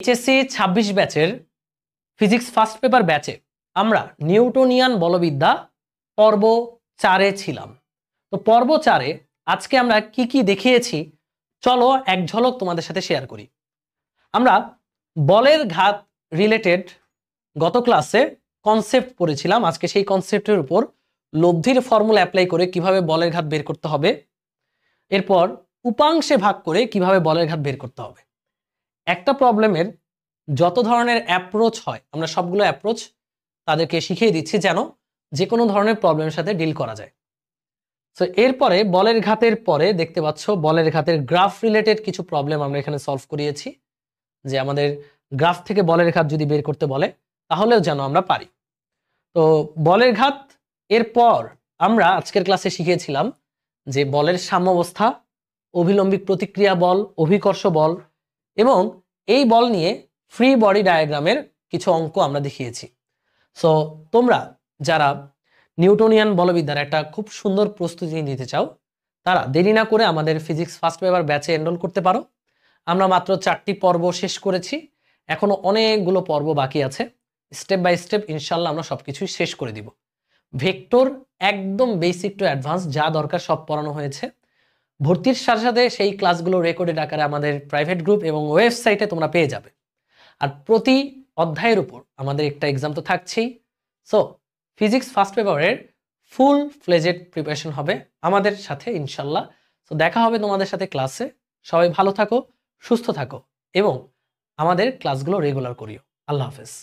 HSC 26 ব্যাচের physics first paper ব্যাচে আমরা নিউটনিয়ান বলবিদ্যা পর্ব 4-এ ছিলাম। তো পর্ব 4-এ আজকে আমরা কি কি দেখিয়েছি চলো এক ঝলক তোমাদের সাথে শেয়ার করি। আমরা বলের ঘাত রিলেটেড গত ক্লাসে কনসেপ্ট পড়েছিলাম। আজকে সেই কনসেপ্টের উপর লব্ধির ফর্মুলা অ্যাপ্লাই করে কিভাবে বলের ঘাত বের করতে হবে, এরপর উপাংশে ভাগ করে কিভাবে বলের ঘাত বের করতে হবে। একটা প্রবলেমের যত ধরনের অ্যাপ্রোচ হয় আমরা সবগুলো অ্যাপ্রোচ তাদেরকে শিখিয়ে দিচ্ছি যেন যে কোনো ধরনের প্রবলেমের সাথে ডিল করা যায়। সো এরপরে বলের ঘাতের পরে দেখতে পাচ্ছ বলের ঘাতের গ্রাফ রিলেটেড কিছু প্রবলেম আমরা এখানে সলভ করিয়েছি, যে আমাদের গ্রাফ থেকে বলের ঘাত যদি বের করতে বলে তাহলেও যেন আমরা পারি। তো বলের ঘাত এরপর আমরা আজকের ক্লাসে শিখিয়েছিলাম যে বলের সাম্যাবস্থা, অভিলম্বিক প্রতিক্রিয়া বল, অভিকর্ষ বল এবং এই বল নিয়ে ফ্রি বডি ডায়াগ্রামের কিছু অঙ্ক আমরা দেখিয়েছি। সো তোমরা যারা নিউটনিয়ান বলবিদ্যার একটা খুব সুন্দর প্রস্তুতি নিতে চাও তারা দেরি না করে আমাদের ফিজিক্স ফার্স্ট পেপার ব্যাচে এনরোল করতে পারো। আমরা মাত্র 4টি পর্ব শেষ করেছি, এখনো অনেকগুলো পর্ব বাকি আছে। স্টেপ বাই স্টেপ ইনশাল্লাহ আমরা সবকিছুই শেষ করে দিব। ভেক্টর একদম বেসিক টু অ্যাডভান্স যা দরকার সব পড়ানো হয়েছে। ভর্তির সাথে সাথে সেই ক্লাসগুলো রেকর্ডেড আকারে আমাদের প্রাইভেট গ্রুপ এবং ওয়েবসাইটে তোমরা পেয়ে যাবে। আর প্রতি অধ্যায়ের উপর আমাদের একটা এক্সাম তো থাকছেই। সো ফিজিক্স ফার্স্ট পেপারের ফুল ফ্লেজেড প্রিপারেশন হবে আমাদের সাথে ইনশাল্লাহ। সো দেখা হবে তোমাদের সাথে ক্লাসে। সবাই ভালো থাকো, সুস্থ থাকো এবং আমাদের ক্লাসগুলো রেগুলার করিও। আল্লাহ হাফেজ।